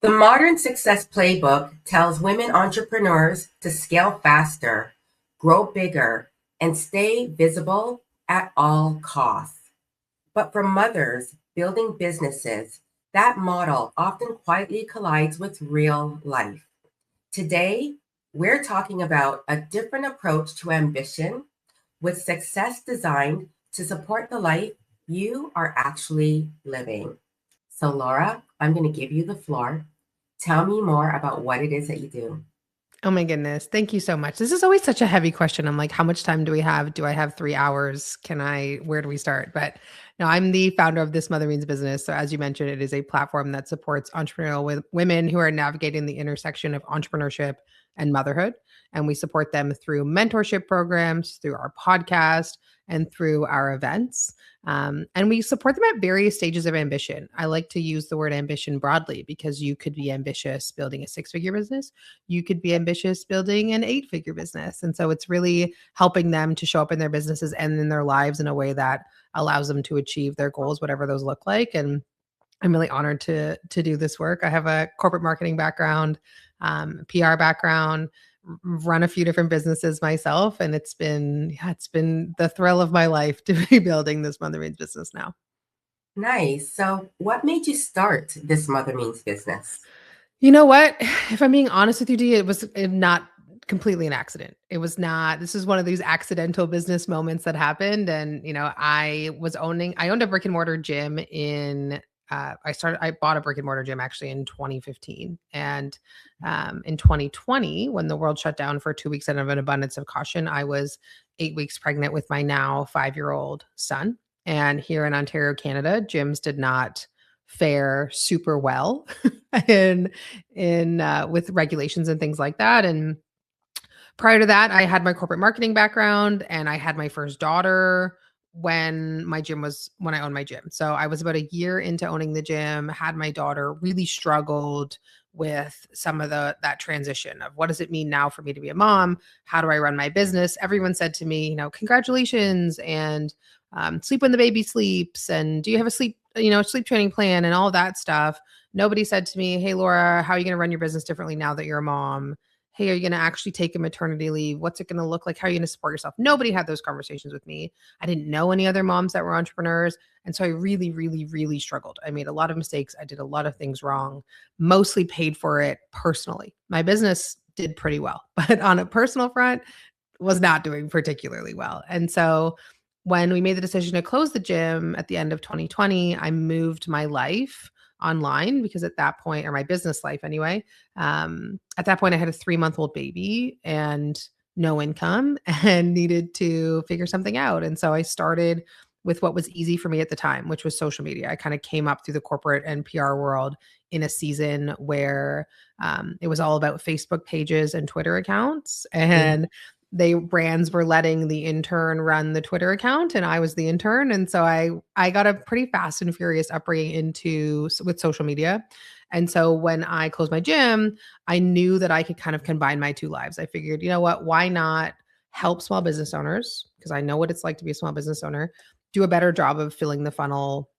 The modern success playbook tells women entrepreneurs to scale faster, grow bigger, and stay visible at all costs. But for mothers building businesses, that model often quietly collides with real life. Today, we're talking about a different approach to ambition with success designed to support the life you are actually living. So, Laura, I'm going to give you the floor. Tell me more about what it is that you do. Oh my goodness. Thank you so much. This is always such a heavy question. I'm like, how much time do we have? Do I have 3 hours? Where do we start? But no, I'm the founder of This Mother Means Business. So as you mentioned, it is a platform that supports entrepreneurial women who are navigating the intersection of entrepreneurship and motherhood. And we support them through mentorship programs, through our podcast, and through our events. And we support them at various stages of ambition. I like to use the word ambition broadly because you could be ambitious building a 6-figure business. You could be ambitious building an 8-figure business. And so it's really helping them to show up in their businesses and in their lives in a way that allows them to achieve their goals, whatever those look like. And I'm really honored to do this work. I have a corporate marketing background, PR background, run a few different businesses myself, and it's been the thrill of my life to be building this Mother Means business now. Nice. So, what made you start This Mother Means Business? You know what? If I'm being honest with you, Dee, it was not completely an accident. It was not. This is one of these accidental business moments that happened. And, I owned a brick and mortar gym I bought a brick and mortar gym actually in 2015. And in 2020, when the world shut down for 2 weeks out of an abundance of caution, I was 8 weeks pregnant with my now 5-year-old son. And here in Ontario, Canada, gyms did not fare super well in with regulations and things like that. And prior to that, I had my corporate marketing background and I had my first daughter when I owned my gym. So I was about a year into owning the gym, had my daughter, really struggled with some of that transition of what does it mean now for me to be a mom? How do I run my business? Everyone said to me, congratulations, and sleep when the baby sleeps, and do you have a sleep training plan and all that stuff. Nobody said to me, hey, Laura, how are you going to run your business differently now that you're a mom? Hey, are you going to actually take a maternity leave? What's it going to look like? How are you going to support yourself? Nobody had those conversations with me. I didn't know any other moms that were entrepreneurs. And so I really, really, really struggled. I made a lot of mistakes. I did a lot of things wrong, mostly paid for it personally. My business did pretty well, but on a personal front, was not doing particularly well. And so when we made the decision to close the gym at the end of 2020, I moved my life online because at that point, or my business life anyway, at that point I had a 3-month-old baby and no income and needed to figure something out. And so I started with what was easy for me at the time, which was social media. I kind of came up through the corporate and PR world in a season where it was all about Facebook pages and Twitter accounts. And brands were letting the intern run the Twitter account and I was the intern. And so I got a pretty fast and furious upbringing with social media. And so when I closed my gym, I knew that I could kind of combine my two lives. I figured, you know what, why not help small business owners? Because I know what it's like to be a small business owner, do a better job of filling the funnel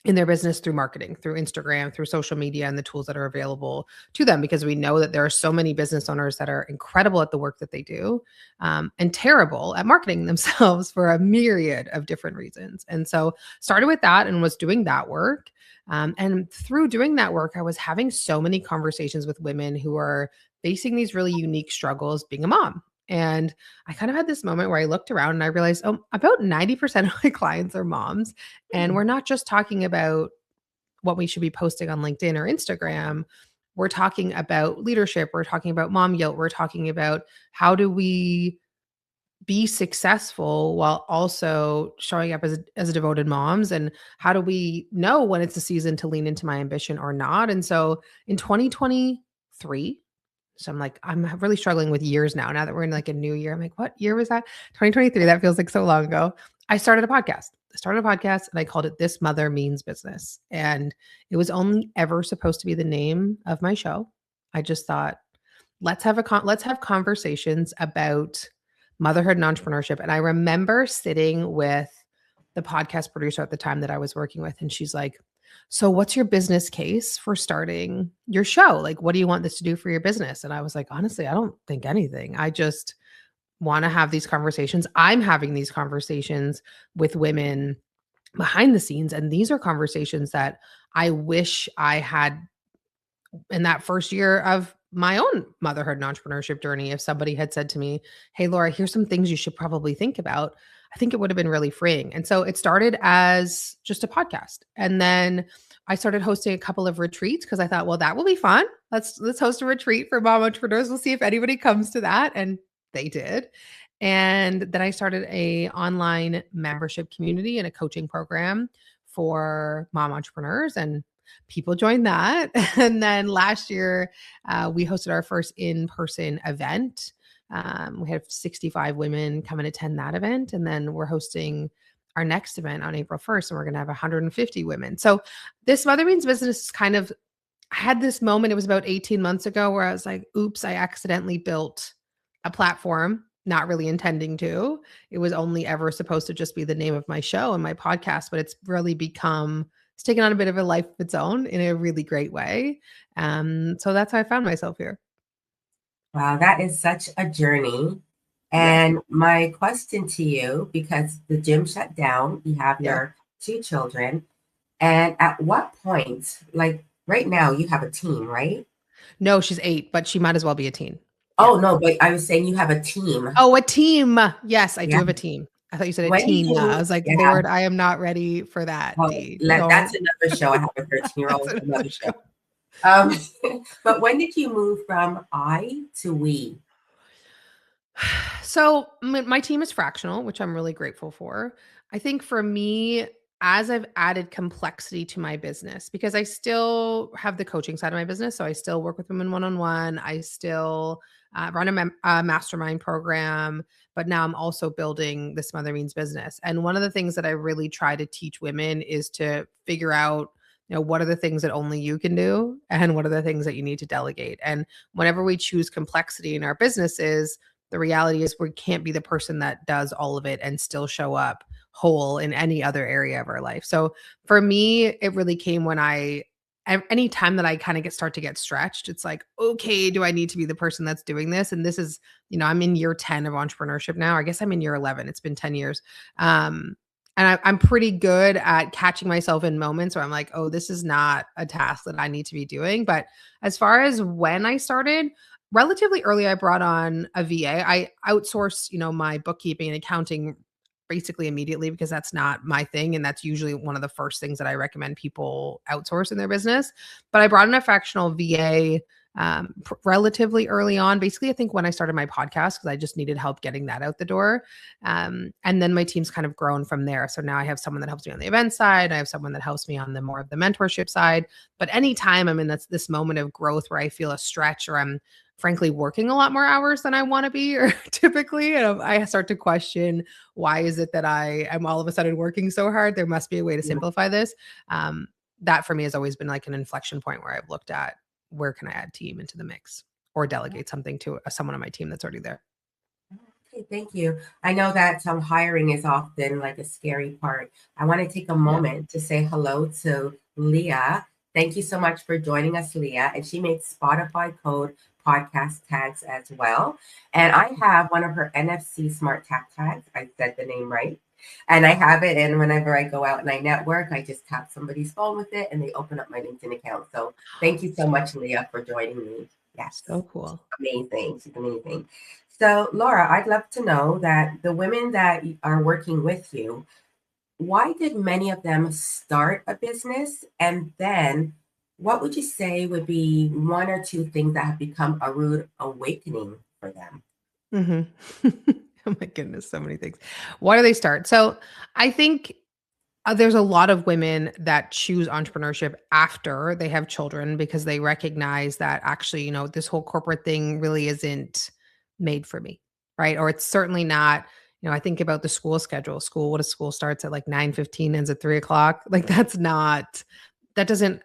in their business through marketing, through Instagram, through social media, and the tools that are available to them, because we know that there are so many business owners that are incredible at the work that they do and terrible at marketing themselves for a myriad of different reasons. And so started with that and was doing that work. And through doing that work, I was having so many conversations with women who are facing these really unique struggles being a mom. And I kind of had this moment where I looked around and I realized, about 90% of my clients are moms. And we're not just talking about what we should be posting on LinkedIn or Instagram. We're talking about leadership. We're talking about mom guilt. We're talking about how do we be successful while also showing up as devoted moms, and how do we know when it's a season to lean into my ambition or not? And so in 2023, so I'm really struggling with years now that we're in like a new year. I'm like, what year was that? 2023. That feels like so long ago. I started a podcast. And I called it This Mother Means Business. And it was only ever supposed to be the name of my show. I just thought, let's have conversations about motherhood and entrepreneurship. And I remember sitting with the podcast producer at the time that I was working with, and she's like, so what's your business case for starting your show? Like, what do you want this to do for your business? And I was like, honestly, I don't think anything. I just want to have these conversations. I'm having these conversations with women behind the scenes. And these are conversations that I wish I had in that first year of my own motherhood and entrepreneurship journey. If somebody had said to me, hey, Laura, here's some things you should probably think about, I think it would have been really freeing. And so it started as just a podcast. And then I started hosting a couple of retreats because I thought, well, that will be fun. Let's host a retreat for mom entrepreneurs. We'll see if anybody comes to that. And they did. And then I started a online membership community and a coaching program for mom entrepreneurs, and people joined that. And then last year, we hosted our first in-person event. We had 65 women come and attend that event. And then we're hosting our next event on April 1st, and we're going to have 150 women. So this Mother Means Business is kind of, I had this moment, it was about 18 months ago, where I was like, oops, I accidentally built a platform, not really intending to. It was only ever supposed to just be the name of my show and my podcast, but it's really it's taken on a bit of a life of its own in a really great way. So that's how I found myself here. Wow, that is such a journey. Yes. And my question to you, because the gym shut down, you have Yeah. your two children, and at what point, like right now, you have a team, right? No, she's 8, but she might as well be a teen. Yeah. Oh, no, but I was saying you have a team. Oh, a team. Yes, I do Yeah. have a team. I thought you said a When did teen. you, I was like, yeah, Lord, I am not ready for that, well, D. that's Don't. another show. I have a That's 13-year-old, another another show. show. Um, but when did you move from I to we? So my team is fractional, which I'm really grateful for. I think for me, as I've added complexity to my business, because I still have the coaching side of my business. So I still work with women one-on-one. I still run a mastermind program, but now I'm also building this Mother Means business. And one of the things that I really try to teach women is to figure out, what are the things that only you can do and what are the things that you need to delegate. And whenever we choose complexity in our businesses, the reality is we can't be the person that does all of it and still show up whole in any other area of our life. So for me, it really came when any time that I kind of start to get stretched, it's like, okay, do I need to be the person that's doing this? And this is, I'm in year 10 of entrepreneurship now. I guess I'm in year 11. It's been 10 years. And I'm pretty good at catching myself in moments where I'm like, oh, this is not a task that I need to be doing. But as far as when I started, relatively early, I brought on a VA. I outsourced, my bookkeeping and accounting basically immediately because that's not my thing. And that's usually one of the first things that I recommend people outsource in their business. But I brought in a fractional VA relatively early on. Basically, I think when I started my podcast, because I just needed help getting that out the door. And then my team's kind of grown from there. So now I have someone that helps me on the event side. I have someone that helps me on the more of the mentorship side. But anytime I'm in this moment of growth where I feel a stretch or I'm frankly working a lot more hours than I want to be or typically, and I start to question, why is it that I am all of a sudden working so hard? There must be a way to simplify this. That for me has always been like an inflection point where I've looked at, where can I add team into the mix or delegate something to someone on my team that's already there. Okay, thank you. I know that hiring is often like a scary part. I want to take a moment to say hello to Leah. Thank you so much for joining us, Leah. And she makes Spotify code podcast tags as well. And I have one of her NFC smart tap tags. I said the name right. And I have it. And whenever I go out and I network, I just tap somebody's phone with it and they open up my LinkedIn account. So thank you so much, Leah, for joining me. Yes. So cool. Amazing. She's amazing. So, Laura, I'd love to know that the women that are working with you, why did many of them start a business? And then what would you say would be one or two things that have become a rude awakening for them? Mm-hmm. Oh my goodness, so many things. Why do they start? So I think there's a lot of women that choose entrepreneurship after they have children because they recognize that actually, this whole corporate thing really isn't made for me, right? Or it's certainly not. I think about the school schedule. What if school starts at like 9:15, ends at 3:00? Like that doesn't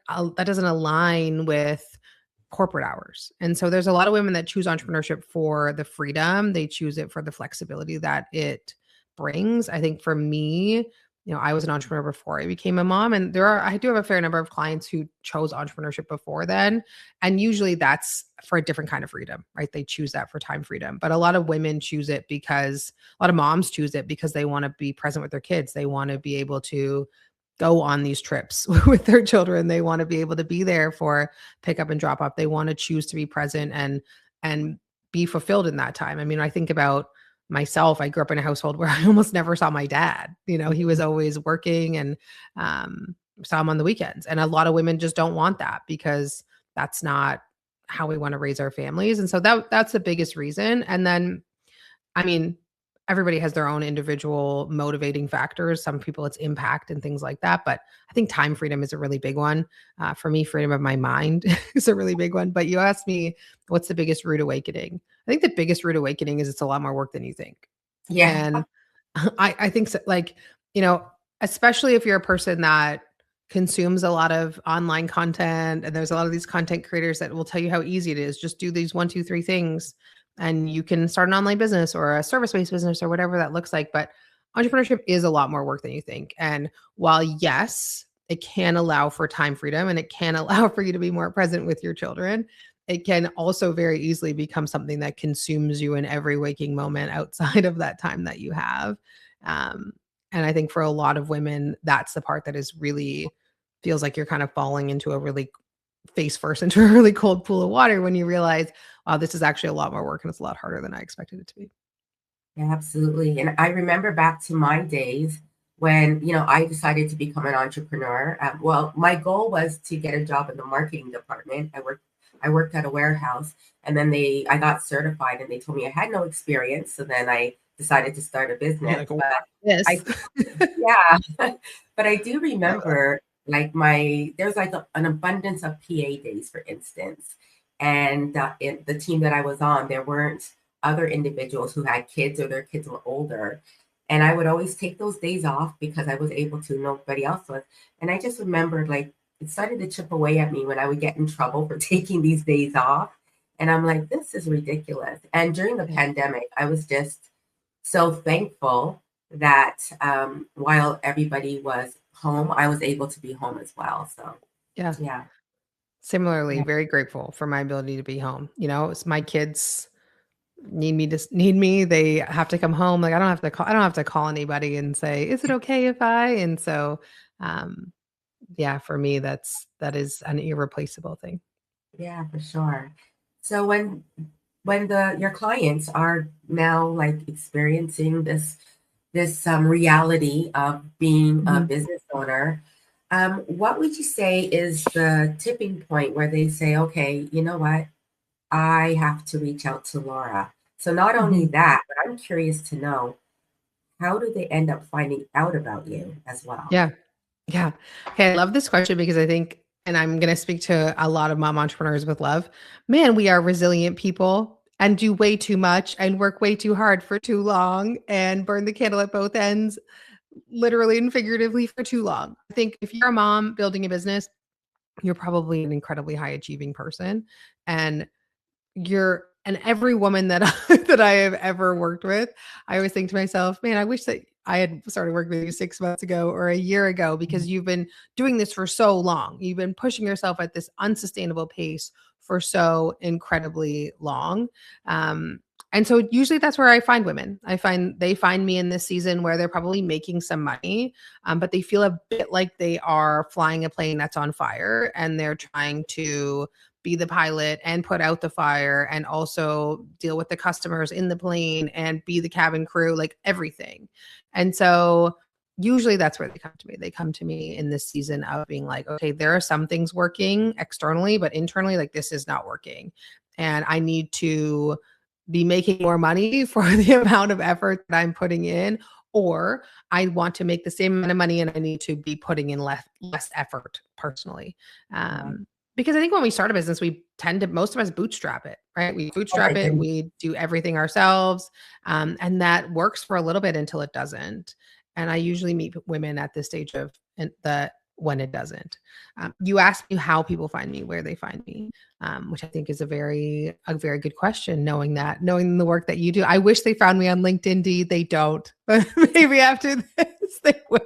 align with corporate hours. And so there's a lot of women that choose entrepreneurship for the freedom. They choose it for the flexibility that it brings. I think for me, I was an entrepreneur before I became a mom, and I do have a fair number of clients who chose entrepreneurship before then. And usually that's for a different kind of freedom, right? They choose that for time freedom. But a lot of women choose it because a lot of moms choose it because they want to be present with their kids. They want to be able to go on these trips with their children. They want to be able to be there for pick up and drop off. They want to choose to be present and be fulfilled in that time. I mean, I think about myself. I grew up in a household where I almost never saw my dad. He was always working, and saw him on the weekends. And a lot of women just don't want that because that's not how we want to raise our families. And so that's the biggest reason. And then, I mean, everybody has their own individual motivating factors. Some people it's impact and things like that. But I think time freedom is a really big one. For me, freedom of my mind is a really big one. But you asked me, what's the biggest rude awakening? I think the biggest rude awakening is it's a lot more work than you think. Yeah. And I think so, like, especially if you're a person that consumes a lot of online content, and there's a lot of these content creators that will tell you how easy it is. Just do these 1, 2, 3 things and you can start an online business or a service-based business or whatever that looks like. But entrepreneurship is a lot more work than you think. And while yes, it can allow for time freedom and it can allow for you to be more present with your children, it can also very easily become something that consumes you in every waking moment outside of that time that you have. And I think for a lot of women, that's the part that is really feels like you're kind of falling into a really face first into a really cold pool of water when you realize, wow, this is actually a lot more work and it's a lot harder than I expected it to be. Yeah, absolutely. And I remember back to my days when, I decided to become an entrepreneur. Well, my goal was to get a job in the marketing department. I worked at a warehouse, and then I got certified, and they told me I had no experience. So then I decided to start a You're business. like, "Oh, But yes. I, yeah, but I do remember like there's like an abundance of PA days, for instance. And in the team that I was on, there weren't other individuals who had kids or their kids were older. And I would always take those days off because I was able to, nobody else was. And I just remembered like it started to chip away at me when I would get in trouble for taking these days off. And I'm like, this is ridiculous. And during the Yeah. pandemic, I was just so thankful that while everybody was home, I was able to be home as well. So, Yeah. yeah. Similarly, Yeah. very grateful for my ability to be home. It's my kids need me. They have to come home. Like I don't have to call anybody and say, is it okay if I? And so um yeah, for me that is an irreplaceable thing. Yeah, for sure. So when the your clients are now like experiencing this reality of being a Mhm. business owner, what would you say is the tipping point where they say, okay, you know what? I have to reach out to Laura. So not only Mhm. that, but I'm curious to know, how do they end up finding out about you as well? Yeah. Yeah. Okay, I love this question because I think, and I'm going to speak to a lot of mom entrepreneurs with love. Man, we are resilient people and do way too much and work way too hard for too long and burn the candle at both ends, literally and figuratively, for too long. I think if you're a mom building a business, you're probably an incredibly high achieving person. And and every woman that that I have ever worked with, I always think to myself, man, I wish that I had started working with you 6 months ago or a year ago because you've been doing this for so long. You've been pushing yourself at this unsustainable pace for so incredibly long. Um, and so usually that's where I find women. They find me in this season where they're probably making some money, but they feel a bit like they are flying a plane that's on fire and they're trying to be the pilot and put out the fire and also deal with the customers in the plane and be the cabin crew, like everything. And so usually that's where they come to me. They come to me in this season of being like, okay, there are some things working externally, but internally, like this is not working. And I need to be making more money for the amount of effort that I'm putting in, or I want to make the same amount of money and I need to be putting in less effort personally. Yeah. Because I think when we start a business, we tend to most of us bootstrap it, right? We Oh my bootstrap it, goodness. we do everything ourselves, and that works for a little bit until it doesn't. And I usually meet women at this stage of the when it doesn't. You asked me how people find me, where they find me, which I think is a very good question. Knowing the work that you do, I wish they found me on LinkedIn. Indeed, they don't, but maybe after this they will.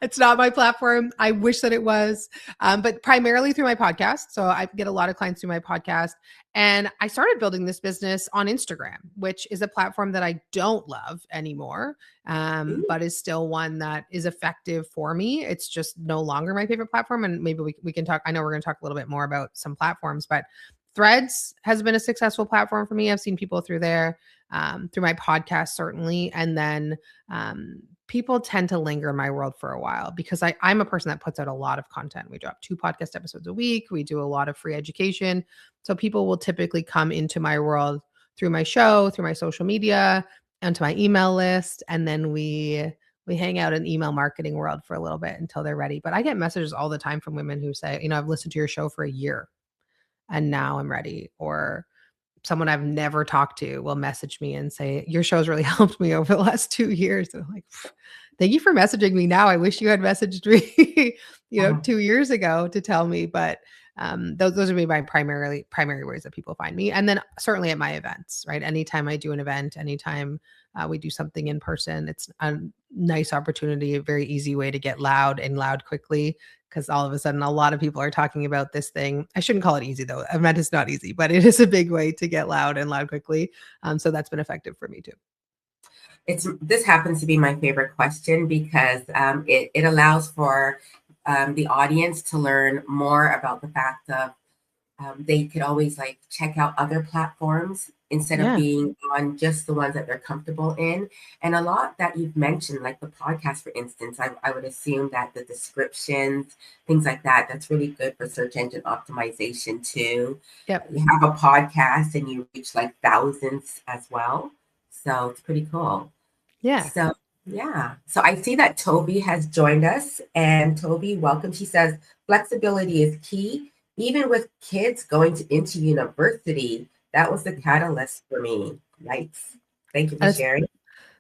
It's not my platform. I wish that it was, but primarily through my podcast. So I get a lot of clients through my podcast. And I started building this business on Instagram, which is a platform that I don't love anymore, Ooh, but is still one that is effective for me. It's just no longer my favorite platform. And maybe we can talk. I know we're going to talk a little bit more about some platforms, but Threads has been a successful platform for me. I've seen people through there, through my podcast, certainly. And then people tend to linger in my world for a while because I'm a person that puts out a lot of content. We drop 2 podcast episodes a week. We do a lot of free education. So people will typically come into my world through my show, through my social media, onto my email list. And then we hang out in email marketing world for a little bit until they're ready. But I get messages all the time from women who say, I've listened to your show for a year and now I'm ready. Or someone I've never talked to will message me and say, your show's really helped me over the last 2 years. And I'm like, thank you for messaging me now. I wish you had messaged me, uh, 2 years ago to tell me, but those would be my primary ways that people find me. And then certainly at my events, right? Anytime I do an event, anytime we do something in person, it's a nice opportunity, a very easy way to get loud and loud quickly. Because all of a sudden, a lot of people are talking about this thing. I shouldn't call it easy though. Event is not easy, but it is a big way to get loud and loud quickly. So that's been effective for me too. this happens to be my favorite question because it allows for the audience to learn more about the fact of they could always like check out other platforms instead of Yeah. being on just the ones that they're comfortable in. And a lot that you've mentioned, like the podcast, for instance, I would assume that the descriptions, things like that, that's really good for search engine optimization too. Yep. You have a podcast and you reach like thousands as well. So it's pretty cool. Yeah. So, yeah. So I see that Toby has joined us. And Toby, welcome. She says flexibility is key. Even with kids into university, that was the catalyst for me. Yikes. Thank you for That's sharing.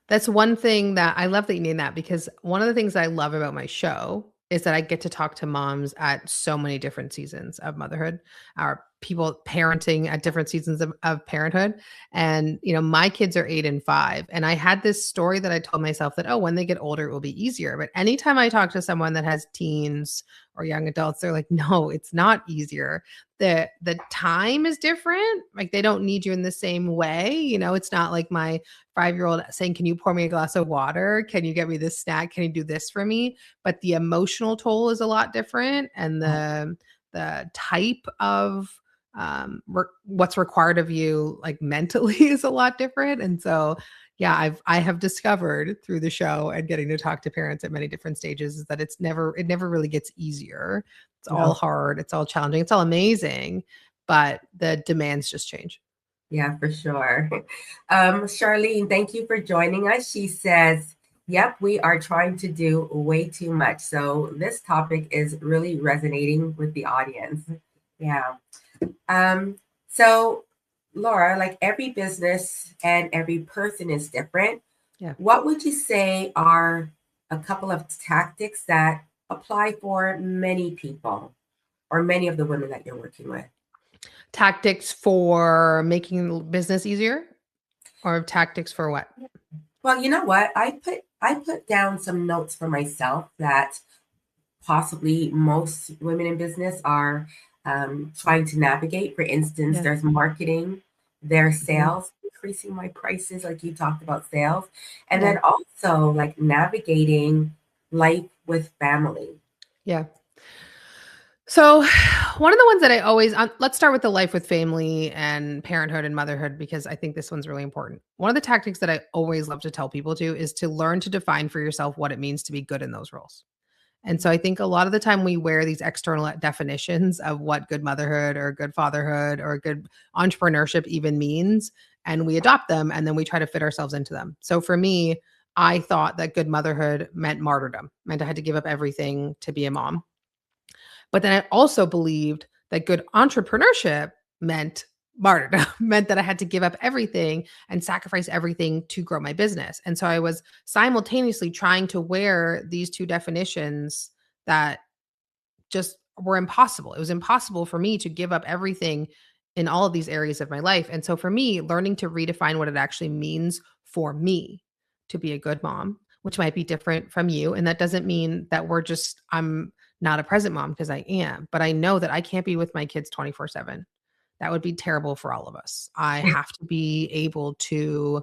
That's one thing that I love that you named that because one of the things I love about my show is that I get to talk to moms at so many different seasons of motherhood, or people parenting at different seasons of parenthood. And, my kids are 8 and 5. And I had this story that I told myself that, oh, when they get older, it will be easier. But anytime I talk to someone that has teens or young adults, they're like, no, it's not easier. The time is different. Like they don't need you in the same way. It's not like my 5-year-old saying, can you pour me a glass of water? Can you get me this snack? Can you do this for me? But the emotional toll is a lot different. And the type of what's required of you like mentally is a lot different. And so, yeah, I have discovered through the show and getting to talk to parents at many different stages is that it never really gets easier. It's all No. hard. It's all challenging. It's all amazing, but the demands just change. Yeah, for sure. Charlene, thank you for joining us. She says, yep, we are trying to do way too much. So this topic is really resonating with the audience. Yeah. So Laura, like every business and every person is different. Yeah. What would you say are a couple of tactics that apply for many people or many of the women that you're working with? Tactics for making business easier or tactics for what? Well, you know what? I put down some notes for myself that possibly most women in business are trying to navigate. For instance, Yeah. there's marketing, there's Mhm. sales, increasing my prices, like you talked about sales, and Yeah. then also like navigating life with family. Yeah. So, one of the ones that I always let's start with the life with family and parenthood and motherhood because I think this one's really important. One of the tactics that I always love to tell people to is to learn to define for yourself what it means to be good in those roles. And so I think a lot of the time we wear these external definitions of what good motherhood or good fatherhood or good entrepreneurship even means, and we adopt them and then we try to fit ourselves into them. So for me, I thought that good motherhood meant martyrdom, meant I had to give up everything to be a mom. But then I also believed that good entrepreneurship meant martyrdom, meant that I had to give up everything and sacrifice everything to grow my business. And so I was simultaneously trying to wear these two definitions that just were impossible. It was impossible for me to give up everything in all of these areas of my life. And so for me, learning to redefine what it actually means for me to be a good mom, which might be different from you. And that doesn't mean that I'm not a present mom, because I am, but I know that I can't be with my kids 24/7. That would be terrible for all of us. I have to be able to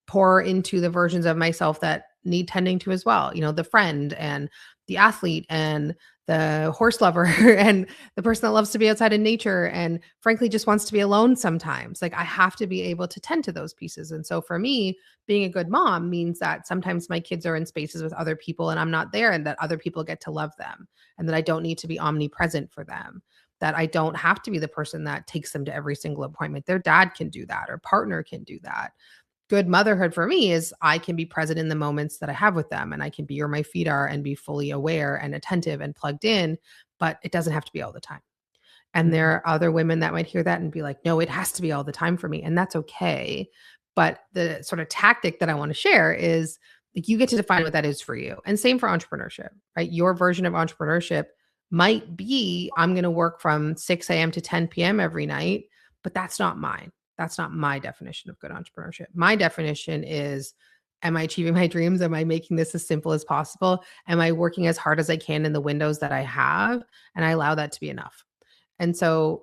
pour into the versions of myself that need tending to as well. The friend and the athlete and the horse lover and the person that loves to be outside in nature and frankly just wants to be alone sometimes. Like, I have to be able to tend to those pieces. And so for me, being a good mom means that sometimes my kids are in spaces with other people and I'm not there, and that other people get to love them, and that I don't need to be omnipresent for them, that I don't have to be the person that takes them to every single appointment. Their dad can do that, or partner can do that. Good motherhood for me is I can be present in the moments that I have with them, and I can be where my feet are and be fully aware and attentive and plugged in, but it doesn't have to be all the time. And there are other women that might hear that and be like, no, it has to be all the time for me. And that's okay. But the sort of tactic that I want to share is, like, you get to define what that is for you. And same for entrepreneurship, right? Your version of entrepreneurship might be, I'm going to work from 6 a.m. to 10 p.m. every night, but that's not mine. That's not my definition of good entrepreneurship. My definition is, am I achieving my dreams? Am I making this as simple as possible? Am I working as hard as I can in the windows that I have? And I allow that to be enough. And so,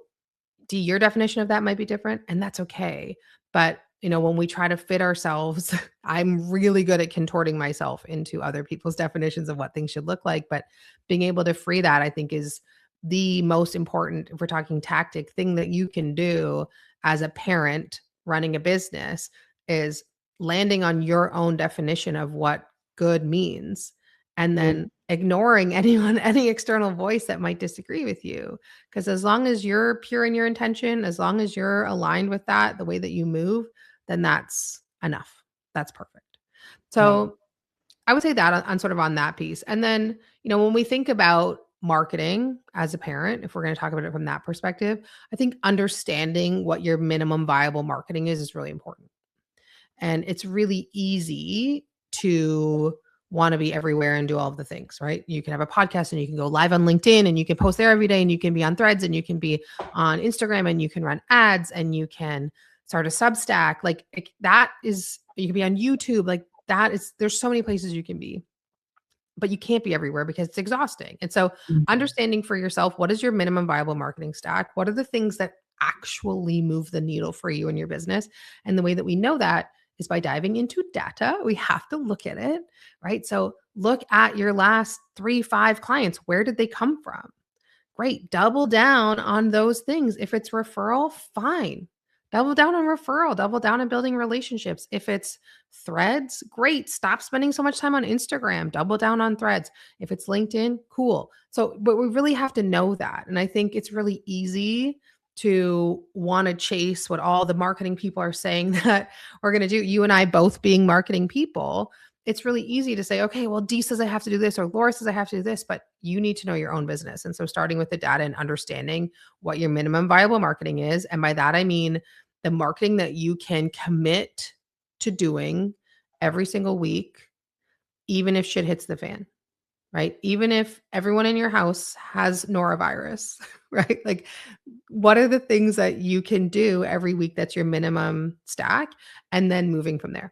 your definition of that might be different, and that's okay. But, when we try to fit ourselves, I'm really good at contorting myself into other people's definitions of what things should look like. But being able to free that, I think, is the most important, if we're talking tactic, thing that you can do as a parent running a business, is landing on your own definition of what good means, and then ignoring any external voice that might disagree with you. Because as long as you're pure in your intention, as long as you're aligned with that, the way that you move, then that's enough. That's perfect. Right. So I would say that on sort of on that piece. And then, when we think about marketing as a parent, if we're going to talk about it from that perspective, I think understanding what your minimum viable marketing is really important. And it's really easy to want to be everywhere and do all of the things, right? You can have a podcast and you can go live on LinkedIn and you can post there every day, and you can be on Threads and you can be on Instagram and you can run ads and you can start a Substack. Like, that is, you can be on YouTube. Like, there's so many places you can be, but you can't be everywhere because it's exhausting. And so Mhm. understanding for yourself, what is your minimum viable marketing stack? What are the things that actually move the needle for you in your business? And the way that we know that is by diving into data. We have to look at it, right? So look at your last 3, 5 clients. Where did they come from? Great. Double down on those things. If it's referral, fine. Double down on referral, double down on building relationships. If it's threads, great. Stop spending so much time on Instagram, double down on threads. If it's LinkedIn, cool. So, but we really have to know that. And I think it's really easy to want to chase what all the marketing people are saying that we're going to do. You and I both being marketing people, it's really easy to say, okay, well, Dee says I have to do this, or Laura says I have to do this, but you need to know your own business. And so starting with the data and understanding what your minimum viable marketing is. And by that, I mean the marketing that you can commit to doing every single week, even if shit hits the fan, right? Even if everyone in your house has norovirus, right? Like, what are the things that you can do every week that's your minimum stack, and then moving from there.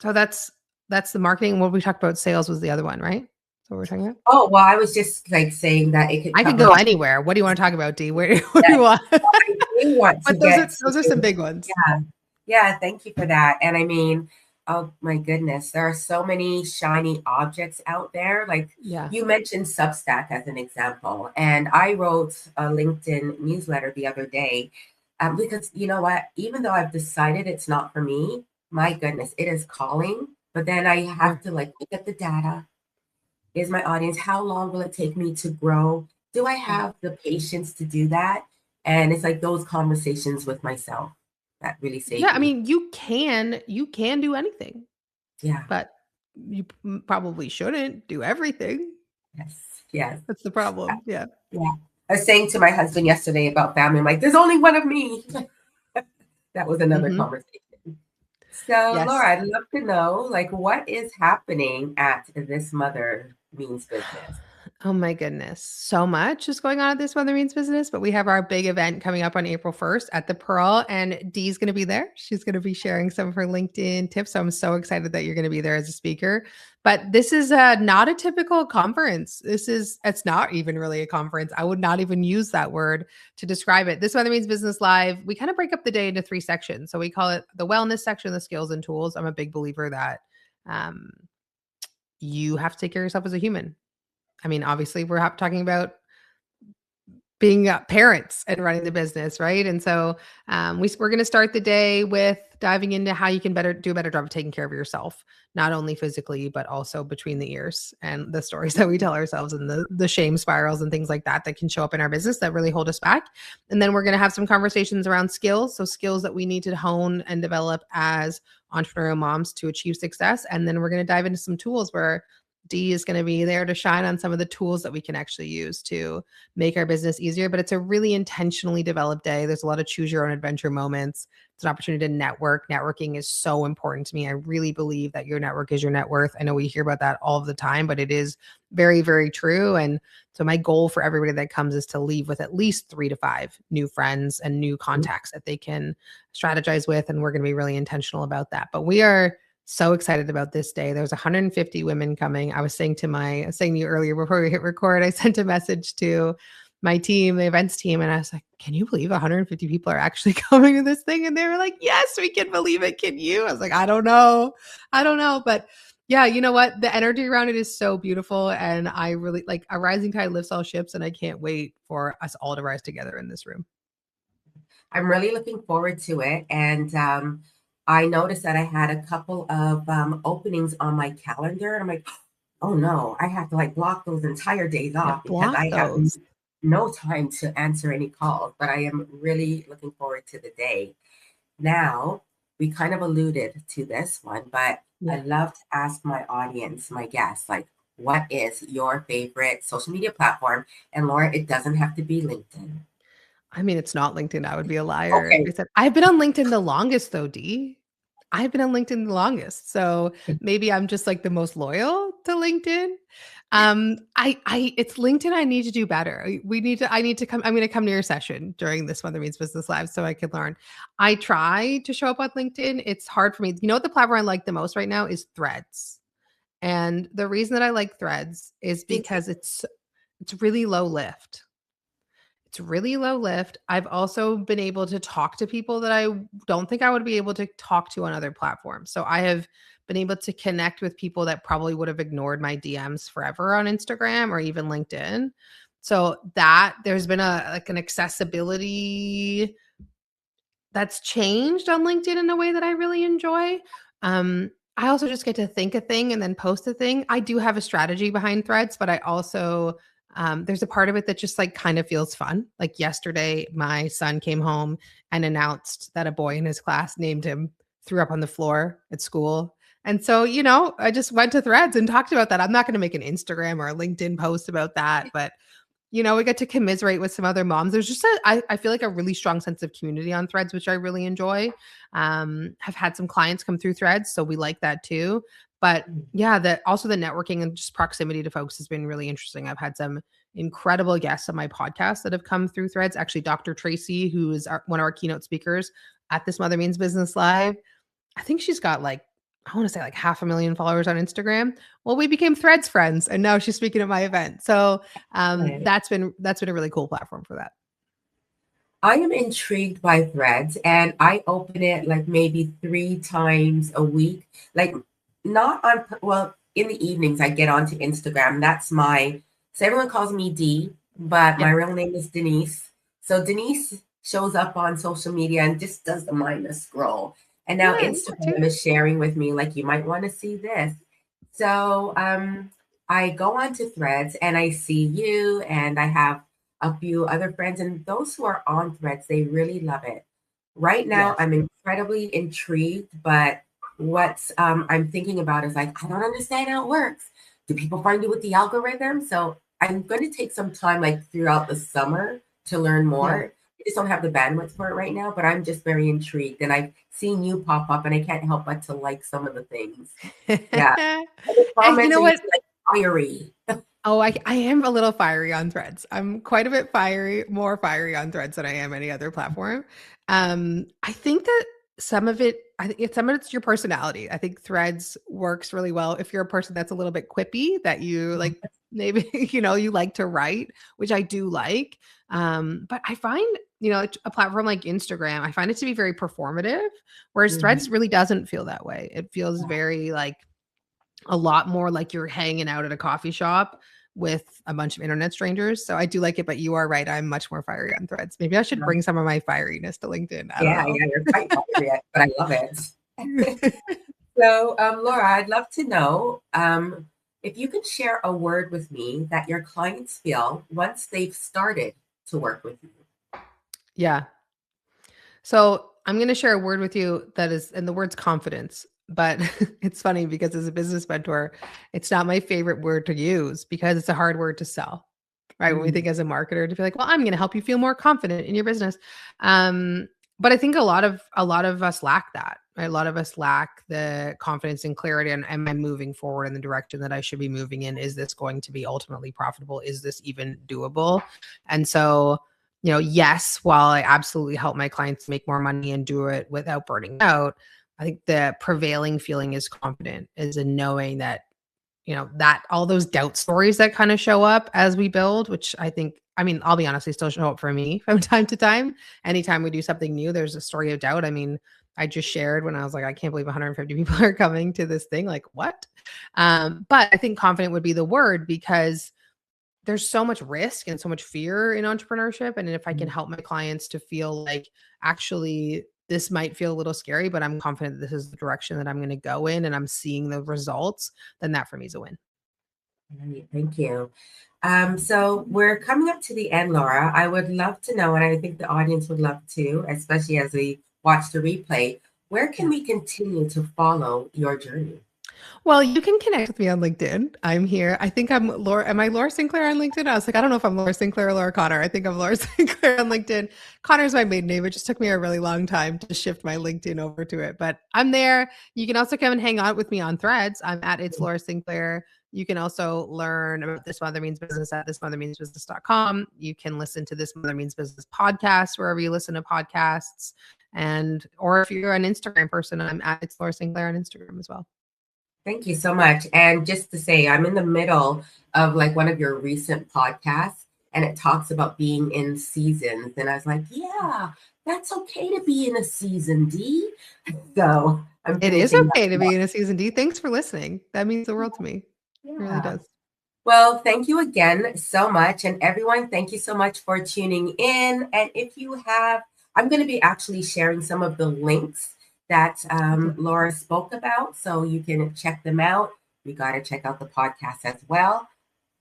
So that's the marketing. What we talked about, sales was the other one, right? So what we're talking about. Oh, well, I was just like saying that it could I could cover. go anywhere. What do you want to talk about, Dee? What do you Yes. want? Well, I do want to But those are get those are some to, big ones. yeah, yeah, thank you for that. And I mean, oh my goodness, there are so many shiny objects out there. Like, Yeah. you mentioned Substack as an example, and I wrote a LinkedIn newsletter the other day, because you know what? Even though I've decided it's not for me, my goodness, it is calling. But then I have Sure. to like look at the data. Is my audience? How long will it take me to grow? Do I Yeah. have the patience to do that? And it's like those conversations with myself that really Yeah. saved I me. mean, you can do anything, Yeah. but you probably shouldn't do everything. Yes. Yes. That's the problem. Yeah. Yeah. I was saying to my husband yesterday about family. I'm like, there's only one of me. That was another Hmm. conversation. So, Yes. Laura, I'd love to know, like, what is happening at This Mother Means Business? Oh my goodness. So much is going on at this Mother Means Business, but we have our big event coming up on April 1st at the Pearl, and Dee's going to be there. She's going to be sharing some of her LinkedIn tips. So I'm so excited that you're going to be there as a speaker. But this is not a typical conference. It's not even really a conference. I would not even use that word to describe it. This Mother Means Business Live, we kind of break up the day into 3 sections. So we call it the wellness section, the skills and tools. I'm a big believer that um, you have to take care of yourself as a human. I mean, obviously, we're talking about being parents and running the business, right? And so we're going to start the day with diving into how you can do a better job of taking care of yourself, not only physically, but also between the ears, and the stories that we tell ourselves, and the shame spirals and things like that can show up in our business that really hold us back. And then we're going to have some conversations around skills. So skills that we need to hone and develop as entrepreneurial moms to achieve success. And then we're going to dive into some tools where Dee is going to be there to shine on some of the tools that we can actually use to make our business easier. But it's a really intentionally developed day. There's a lot of choose your own adventure moments. It's an opportunity to network. Networking is so important to me. I really believe that your network is your net worth. I know we hear about that all of the time, but it is very, very true. And so my goal for everybody that comes is to leave with at least 3 to 5 new friends and new contacts that they can strategize with. And we're going to be really intentional about that. But we are so excited about this day. There's 150 women coming. I was saying to you earlier before we hit record, I sent a message to my team, the events team, and I was like, can you believe 150 people are actually coming to this thing? And they were like, yes, we can believe it. Can you? I was like, I don't know. But yeah, you know what? The energy around it is so beautiful. And I really like a rising tide lifts all ships. And I can't wait for us all to rise together in this room. I'm really looking forward to it. And I noticed that I had a couple of openings on my calendar. And I'm like, oh no, I have to like block those entire days Yeah, off because block I have those. no time to answer any calls. But I am really looking forward to the day. Now, we kind of alluded to this one, but I Yeah. love to ask my audience, my guests, like, what is your favorite social media platform? And Laura, it doesn't have to be LinkedIn. I mean, it's not LinkedIn. I would be a liar if Okay. I said I've been on LinkedIn the longest though, Dee. I've been on LinkedIn the longest. So maybe I'm just like the most loyal to LinkedIn. It's LinkedIn. I need to do better. I need to come. I'm going to come to your session during this Mother Means Business Live so I can learn. I try to show up on LinkedIn. It's hard for me. You know what the platform I like the most right now is Threads. And the reason that I like Threads is Me too. because it's really low lift. It's really low lift. I've also been able to talk to people that I don't think I would be able to talk to on other platforms. So I have been able to connect with people that probably would have ignored my DMs forever on Instagram or even LinkedIn. So that there's been an accessibility that's changed on LinkedIn in a way that I really enjoy. I also just get to think a thing and then post a thing. I do have a strategy behind Threads, but I also there's a part of it that just like kind of feels fun. Like yesterday, my son came home and announced that a boy in his class named him, threw up on the floor at school. And so, I just went to Threads and talked about that. I'm not going to make an Instagram or a LinkedIn post about that, but we get to commiserate with some other moms. There's just I feel like a really strong sense of community on Threads, which I really enjoy. Have had some clients come through Threads, so we like that too. But yeah, also the networking and just proximity to folks has been really interesting. I've had some incredible guests on my podcast that have come through Threads. Actually, Dr. Tracy, who is one of our keynote speakers at this Mother Means Business Live, I think she's got I want to say 500,000 followers on Instagram. Well, we became Threads friends, and now she's speaking at my event. So Right. that's been a really cool platform for that. I am intrigued by Threads and I open it like maybe 3 times a week. Like not on, well, in the evenings I get onto Instagram. So everyone calls me Dee, but Yeah. my real name is Denise. So Denise shows up on social media and just does the mindless scroll. And now Yeah, that too. Instagram is sharing with me, like, you might want to see this. So I go onto Threads and I see you, and I have a few other friends, and those who are on Threads, they really love it. Right now, Yes. I'm incredibly intrigued, but what I'm thinking about is like, I don't understand how it works. Do people find you with the algorithm? So I'm going to take some time, like throughout the summer, to learn Yeah. more. I just don't have the bandwidth for it right now, but I'm just very intrigued, and I've seen you pop up, and I can't help but to like some of the things. Yeah, and the And you comments know are what? usually like fiery. Oh, I am a little fiery on Threads. I'm quite a bit more fiery on Threads than I am any other platform. I think that some of it's your personality. I think Threads works really well if you're a person that's a little bit quippy, that you like maybe you like to write, which I do like. But I find a platform like Instagram, I find it to be very performative, whereas Mhm. Threads really doesn't feel that way. It feels very like a lot more like you're hanging out at a coffee shop with a bunch of internet strangers. So I do like it, but you are right. I'm much more fiery on Threads. Maybe I should bring some of my fieriness to LinkedIn. I don't Yeah, know. yeah, you're quite fiery, but I love it. So, Laura, I'd love to know if you could share a word with me that your clients feel once they've started to work with you. Yeah. So I'm going to share a word with you that is, and the word's confidence. But it's funny because as a business mentor, it's not my favorite word to use because it's a hard word to sell, right? When we Mm, think as a marketer to be like, well, I'm going to help you feel more confident in your business. Um, but I think a lot of us lack that. Right? A lot of us lack the confidence and clarity. And am I moving forward in the direction that I should be moving in? Is this going to be ultimately profitable? Is this even doable? And so yes, while I absolutely help my clients make more money and do it without burning out, I think the prevailing feeling is confident, is in knowing that, that all those doubt stories that kind of show up as we build, which I mean, I'll be honest, they still show up for me from time to time. Anytime we do something new, there's a story of doubt. I mean, I just shared when I was like, I can't believe 150 people are coming to this thing. Like, what? But I think confident would be the word because there's so much risk and so much fear in entrepreneurship. And if I can mm, help my clients to feel like actually this might feel a little scary, but I'm confident that this is the direction that I'm going to go in and I'm seeing the results, then that for me is a win. Great, thank you. So we're coming up to the end, Laura. I would love to know, and I think the audience would love to, especially as we watch the replay, where can Yeah. we continue to follow your journey? Well, you can connect with me on LinkedIn. I'm here. I think I'm Laura. Am I Laura Sinclair on LinkedIn? I was like, I don't know if I'm Laura Sinclair or Laura Connor. I think I'm Laura Sinclair on LinkedIn. Connor's my maiden name. It just took me a really long time to shift my LinkedIn over to it, but I'm there. You can also come and hang out with me on Threads. I'm at It's Laura Sinclair. You can also learn about This Mother Means Business at thismothermeansbusiness.com. You can listen to This Mother Means Business podcast wherever you listen to podcasts. Or if you're an Instagram person, I'm at It's Laura Sinclair on Instagram as well. Thank you so much. And just to say, I'm in the middle of like one of your recent podcasts, and it talks about being in seasons. And I was like, yeah, that's okay to be in a season, D. So I'm It is finishing okay to that. be in a season D. Thanks for listening. That means the world to me. It really Yeah. does. Well, thank you again so much. And everyone, thank you so much for tuning in. And if you have, I'm going to be actually sharing some of the links that Okay. Laura spoke about. So you can check them out. You got to check out the podcast as well.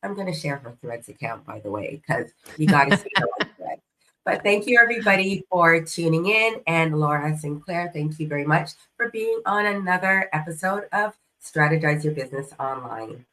I'm going to share her Threads account, by the way, because you got to see her on Threads. But thank you, everybody, for tuning in. And Laura Sinclair, thank you very much for being on another episode of Strategize Your Business Online.